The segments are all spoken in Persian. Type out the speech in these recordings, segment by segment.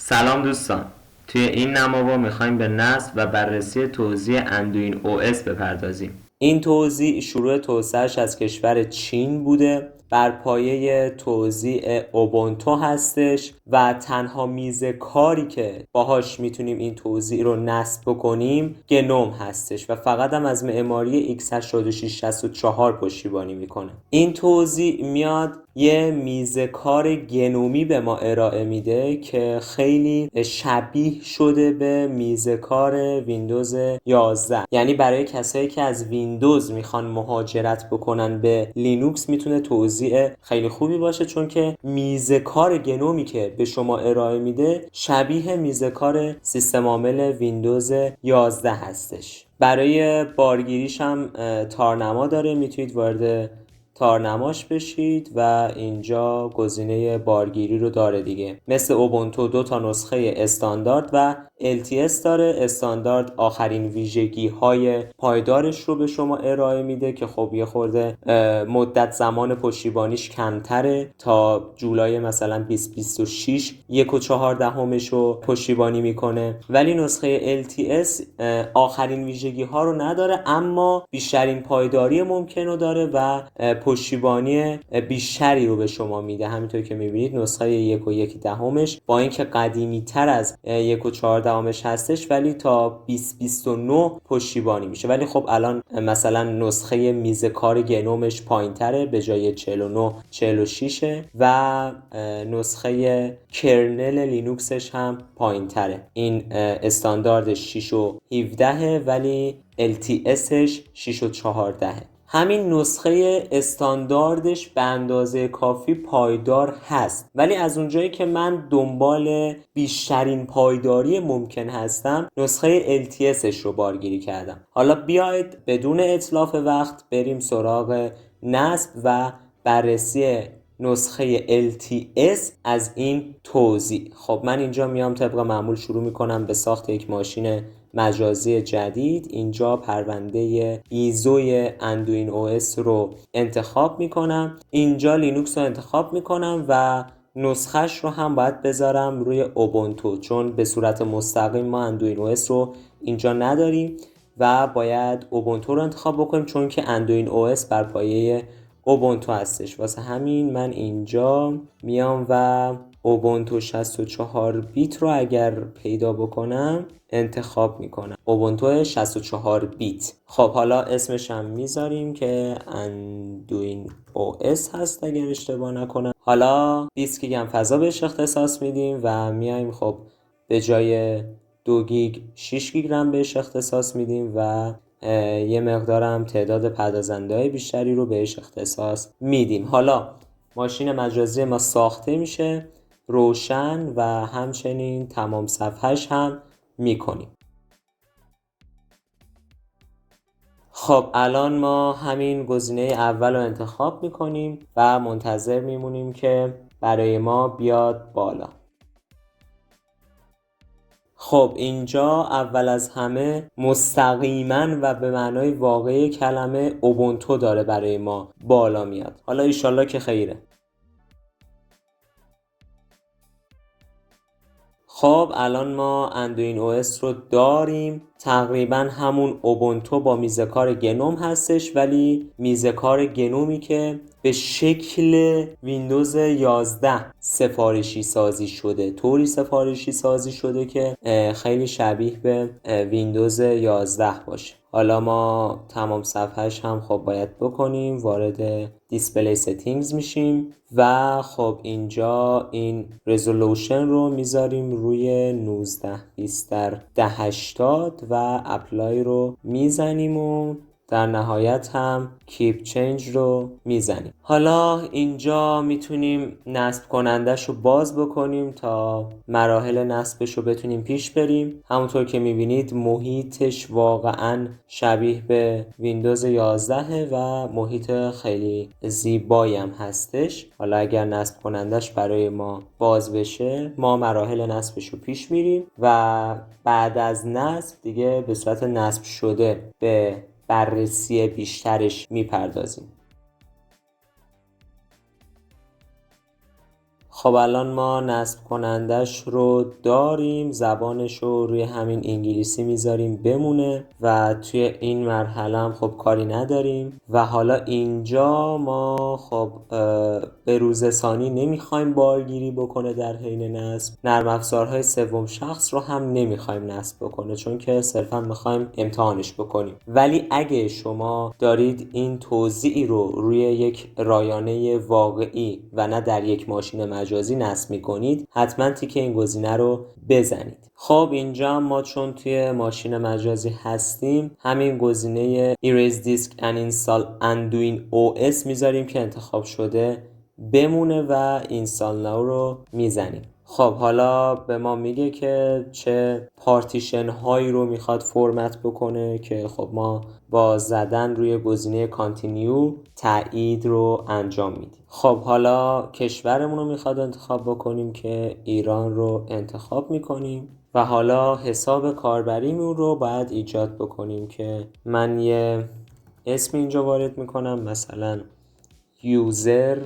سلام دوستان، توی این نمابا میخوایم به نصب و بررسی توزیع اندوین او اس بپردازیم. این توزیع شروع توسعه‌اش از کشور چین بوده، بر پایه توزیع اوبونتو هستش و تنها میزه کاری که باهاش میتونیم این توزیع رو نصب بکنیم گنوم هستش و فقط هم از معماری x8664 پشتیبانی میکنه. این توزیع میاد یه میزه کار گنومی به ما ارائه میده که خیلی شبیه شده به میزه کار ویندوز 11. یعنی برای کسایی که از ویندوز میخوان مهاجرت بکنن به لینوکس میتونه توزیع خیلی خوبی باشه، چون که میزه کار گنومی که به شما ارائه میده شبیه میزه کار سیستم عامل ویندوز 11 هستش. برای بارگیریش هم تارنما داره، میتونید وارد تارنماش بشید و اینجا گزینه بارگیری رو داره دیگه. مثل اوبونتو 2 تا نسخه استاندارد و LTS داره. استاندارد آخرین ویژگی های پایدارش رو به شما ارائه میده که خب یه خورده مدت زمان پشتیبانیش کمتره، تا جولای مثلا 2026 1.4 رو پشتیبانی میکنه، ولی نسخه LTS آخرین ویژگی ها رو نداره اما بیشترین پایداری ممکن رو داره و پشتیبانی بیشتری رو به شما میده. همینطور که میبینید نسخه 1.1 با اینکه قدیمی تر از 1.4 هستش ولی تا 2029 پشتیبانی میشه، ولی خب الان مثلا نسخه میزه کار گنومش پایین تره، به جای 49 46 و نسخه کرنل لینوکسش هم پایین تره. این استانداردش 6.17 ولی LTSش 6.14. همین نسخه استانداردش به اندازه کافی پایدار هست، ولی از اونجایی که من دنبال بیشترین پایداری ممکن هستم نسخه LTSش رو بارگیری کردم. حالا بیاید بدون اتلاف وقت بریم سراغ نصب و بررسی نسخه LTS از این توزیع. خب من اینجا میام طبق معمول شروع میکنم به ساخت یک ماشین مجازی جدید. اینجا پرونده ایزوی اندوین او اس رو انتخاب میکنم، اینجا لینوکس رو انتخاب میکنم و نسخهش رو هم باید بذارم روی اوبونتو، چون به صورت مستقیم ما اندوین او اس رو اینجا نداریم و باید اوبونتو رو انتخاب بکنیم، چون که اندوین او اس بر پایه اوبونتو هستش. واسه همین من اینجا میام و اوبونتو 64 بیت رو اگر پیدا بکنم انتخاب میکنم، اوبونتو 64 بیت. خب حالا اسمش هم میذاریم که اندوین او اس هست اگر اشتباه نکنم. حالا 20 گیگ هم فضا بهش اختصاص میدیم و میایم خب به جای 2 گیگ 6 گیگ رم بهش اختصاص میدیم و یه مقدارم تعداد پردازنده های بیشتری رو بهش اختصاص میدیم. حالا ماشین مجازی ما ساخته میشه، روشن و همچنین تمام صفحهش هم میکنیم. خب الان ما همین گزینه اول رو انتخاب میکنیم و منتظر میمونیم که برای ما بیاد بالا. خب اینجا اول از همه مستقیما و به معنای واقعی کلمه اوبونتو داره برای ما بالا میاد. حالا ایشالله که خیره. خب الان ما اندوین او اس رو داریم، تقریبا همون اوبونتو با میزه کار گنوم هستش، ولی میزه کار گنومی که به شکل ویندوز 11 سفارشی سازی شده، طوری سفارشی سازی شده که خیلی شبیه به ویندوز 11 باشه. حالا ما تمام صفحهش هم خب باید بکنیم، وارد دیسپلی ستینگز میشیم و خب اینجا این رزولوشن رو میذاریم روی 1920 در 1080 و اپلای رو میزنیم و در نهایت هم کیپ چنج رو میزنیم. حالا اینجا میتونیم نصب کنندش رو باز بکنیم تا مراحل نصبش رو بتونیم پیش بریم. همونطور که میبینید محیطش واقعا شبیه به ویندوز 11 و محیط خیلی زیبایی هم هستش. حالا اگر نصب کنندش برای ما باز بشه ما مراحل نصبش رو پیش میریم و بعد از نصب دیگه به صورت نصب شده به بررسی بیشترش میپردازیم. خب الان ما نصب کنندش رو داریم، زبانش رو روی همین انگلیسی میذاریم بمونه و توی این مرحله هم خب کاری نداریم و حالا اینجا ما خب به روز ثانی نمیخوایم بارگیری بکنه در حین نصب. نرم افزارهای سوم شخص رو هم نمیخوایم نصب بکنه چون که صرفا میخوایم امتحانش بکنیم. ولی اگه شما دارید این توزیعی رو روی یک رایانه واقعی و نه در یک ماشین مجازی نصب میکنید، حتما تیک این گزینه رو بزنید. خب اینجا ما چون توی ماشین مجازی هستیم، همین گزینه Erase Disk and Install Anduin OS میذاریم که انتخاب شده بمونه و اینستال ناو رو میزنیم. خب حالا به ما میگه که چه پارتیشن هایی رو میخواد فرمت بکنه که خب ما با زدن روی گزینه کانتینیو تایید رو انجام میدیم. خب حالا کشورمون رو میخواد انتخاب بکنیم که ایران رو انتخاب میکنیم و حالا حساب کاربریمون رو باید ایجاد بکنیم که من یه اسم اینجا وارد میکنم، مثلا یوزر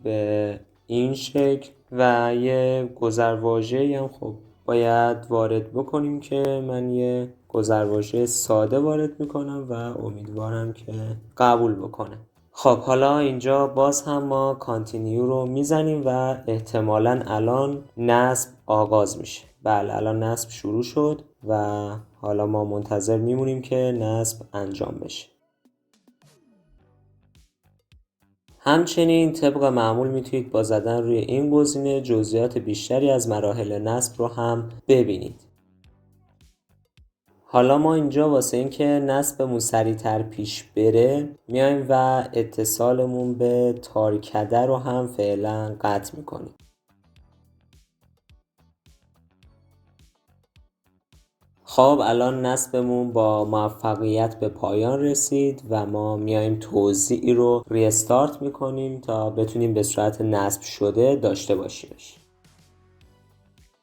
به این شکل و یه گذرواژه‌ای هم خب باید وارد بکنیم که من یه گذرواژه ساده وارد میکنم و امیدوارم که قبول بکنه. خب حالا اینجا باز هم ما کانتینیو رو میزنیم و احتمالاً الان نصب آغاز میشه. بله الان نصب شروع شد و حالا ما منتظر میمونیم که نصب انجام بشه. همچنین طبق معمول میتونید با زدن روی این گزینه جزئیات بیشتری از مراحل نصب رو هم ببینید. حالا ما اینجا واسه این که نصبمون سریع‌تر پیش بره میایم و اتصالمون به تارکده رو هم فعلا قطع میکنیم. خب الان نصبمون با موفقیت به پایان رسید و ما میایم توزیعی رو ریستارت میکنیم تا بتونیم به صورت نصب شده داشته باشیمش.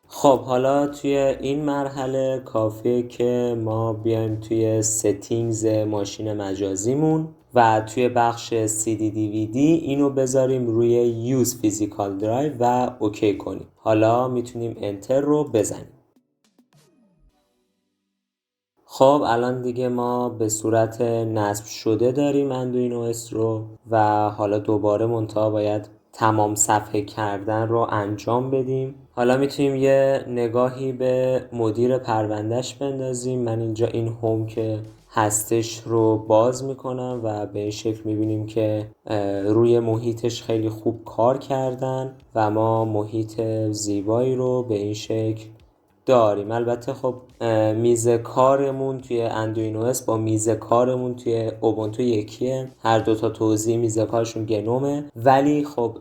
خب حالا توی این مرحله کافیه که ما بیایم توی ستینگز ماشین مجازیمون و توی بخش CD/DVD اینو بذاریم روی Use Physical Drive و اوکی کنیم. حالا میتونیم انتر رو بزنیم. خب الان دیگه ما به صورت نصب شده داریم اندوین او اس رو و حالا دوباره منتها باید تمام صفحه کردن رو انجام بدیم. حالا میتونیم یه نگاهی به مدیر پروندهش بندازیم. من اینجا این هوم که هستش رو باز میکنم و به این شکل میبینیم که روی محیطش خیلی خوب کار کردن و ما محیط زیبایی رو به این شکل داریم. البته خب میز کارمون توی اندوین او اس با میز کارمون توی اوبونتو یکیه، هر دوتا توزیع میز کارشون گنومه، ولی خب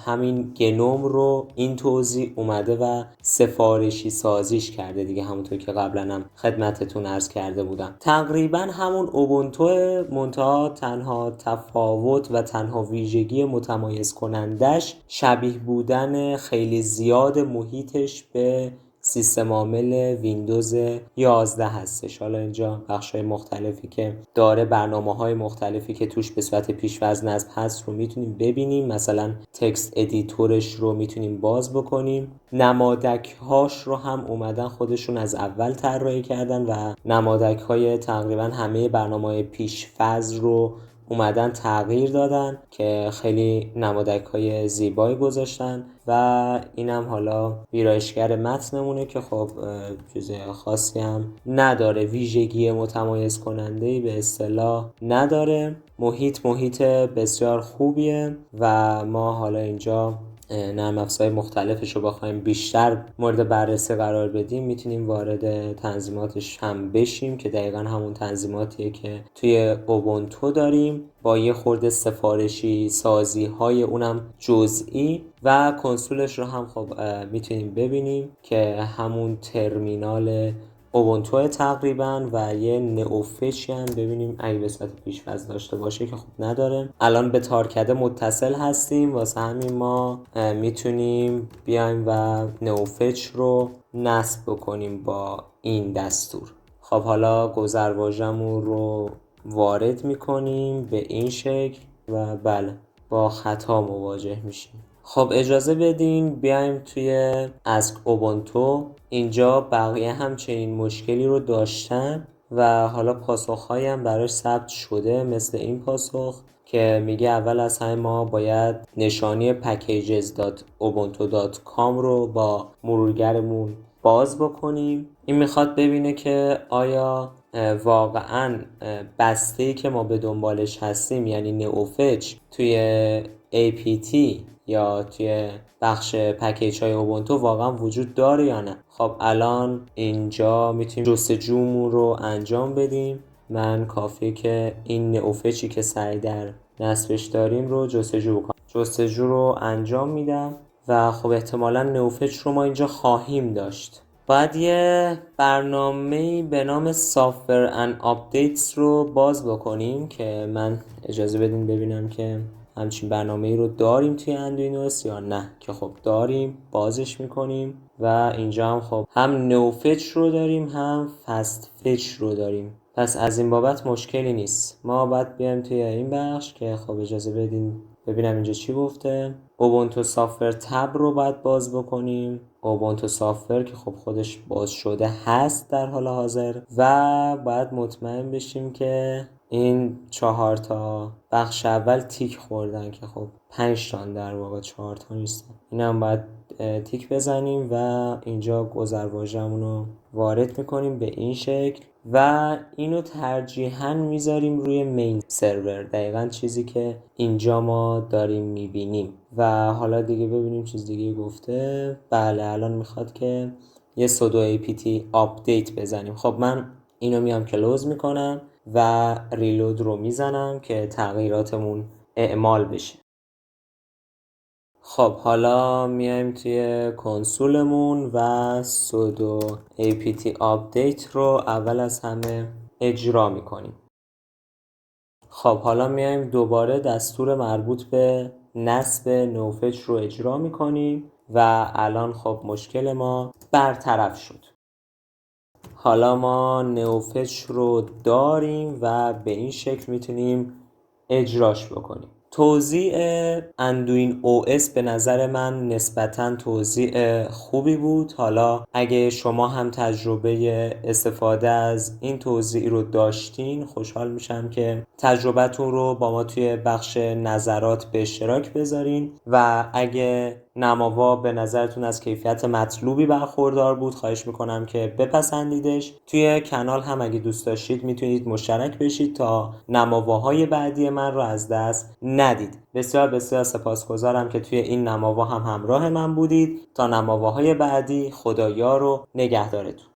همین گنوم رو این توزیع اومده و سفارشی سازیش کرده دیگه، همونطور که قبلا هم خدمتتون عرض کرده بودم. تقریبا همون اوبونتو، منتها تنها تفاوت و تنها ویژگی متمایز کنندش شبیه بودن خیلی زیاد محیطش به سیستم عامل ویندوز 11 هستش. حالا اینجا بخش‌های مختلفی که داره، برنامه‌های مختلفی که توش به صورت پیش‌فرض نصب هست رو میتونیم ببینیم. مثلا تکست ادیتورش رو میتونیم باز بکنیم. نمادک‌هاش رو هم اومدن خودشون از اول طراحی کردن و نمادک‌های تقریبا همه برنامه‌های پیش‌فرض رو اومدن تغییر دادن که خیلی نمادک‌های زیبایی گذاشتن و اینم حالا ویرایشگر متنمونه که خب چیز خاصی هم نداره، ویژگی متمایز کننده‌ای به اصطلاح نداره. محیط بسیار خوبیه و ما حالا اینجا نرم افزارهای مختلفش رو بخوایم بیشتر مورد بررسی قرار بدیم میتونیم وارد تنظیماتش هم بشیم که دقیقا همون تنظیماتیه که توی اوبونتو داریم با یه خورده سفارشی سازی های اونم جزئی و کنسولش رو هم خب میتونیم ببینیم که همون ترمینال اوبونتو تقریبا و یه نئوفچی هم ببینیم اگه به صورت پیش‌فرض داشته باشه که خب نداره. الان به تارکده متصل هستیم، واسه همین ما میتونیم بیایم و نئوفچ رو نصب بکنیم با این دستور. خب حالا گذرواژه‌مون رو وارد میکنیم به این شکل و بله با خطا مواجه میشیم. خب اجازه بدین بیایم توی اسک اوبونتو. اینجا بقیه هم چنین مشکلی رو داشتن و حالا پاسخهایی هم براش ثبت شده، مثل این پاسخ که میگه اول از همه ما باید نشانی packages.ubuntu.com رو با مرورگرمون باز بکنیم. این میخواد ببینه که آیا واقعا بسته‌ای که ما به دنبالش هستیم یعنی نئوفچ توی APT یا توی بخش پکیج های اوبونتو واقعا وجود داره یا نه. خب الان اینجا میتونیم جستجومون رو انجام بدیم. من کافیه که این نئوفچی که سعی در نصبش داریم رو جستجو بکنم. جستجو رو انجام میدم و خب احتمالا نئوفچ رو ما اینجا خواهیم داشت. باید یه برنامه‌ای به نام Software and Updates رو باز بکنیم که من اجازه بدین ببینم که همچین برنامه‌ای رو داریم توی اندوینو اس یا نه. که خب داریم، بازش میکنیم و اینجا هم خب هم نوفچ رو داریم هم فست فچ رو داریم، پس از این بابت مشکلی نیست. ما باید بیایم توی این بخش که خب اجازه بدین ببینم اینجا چی گفته. اوبونتو سافتور تب رو باید باز بکنیم. اوبونتو سافتور که خب خودش باز شده هست در حال حاضر و باید مطمئن بشیم که این 4 تا بخش اول تیک خوردن که خب 5 تا در واقع 4 تا نیستن. این هم باید تیک بزنیم و اینجا گذرواژه‌مون رو وارد میکنیم به این شکل و اینو ترجیحاً میذاریم روی مین سرور، دقیقاً چیزی که اینجا ما داریم میبینیم. و حالا دیگه ببینیم چیز دیگه گفته. بله الان میخواد که یه sudo apt آپدیت بزنیم. خب من اینو میام کلوز میکنم و ریلود رو میزنم که تغییراتمون اعمال بشه. خب حالا میایم توی کنسولمون و sudo apt update رو اول از همه اجرا میکنیم. خب حالا میایم دوباره دستور مربوط به نصب نوفچ رو اجرا میکنیم و الان خب مشکل ما برطرف شد. حالا ما نئوفچ رو داریم و به این شکل میتونیم اجراش بکنیم. توزیع اندوین او اس به نظر من نسبتاً توزیع خوبی بود. حالا اگه شما هم تجربه استفاده از این توزیع رو داشتین، خوشحال میشم که تجربتون رو با ما توی بخش نظرات به اشتراک بذارین و اگه نماوا به نظرتون از کیفیت مطلوبی برخوردار بود، خواهش میکنم که بپسندیدش. توی کانال هم اگه دوست داشتید میتونید مشترک بشید تا نماواهای بعدی من رو از دست ندید. بسیار بسیار سپاسگزارم که توی این نماوا هم همراه من بودید. تا نماواهای بعدی، خدایا رو نگهدارتون.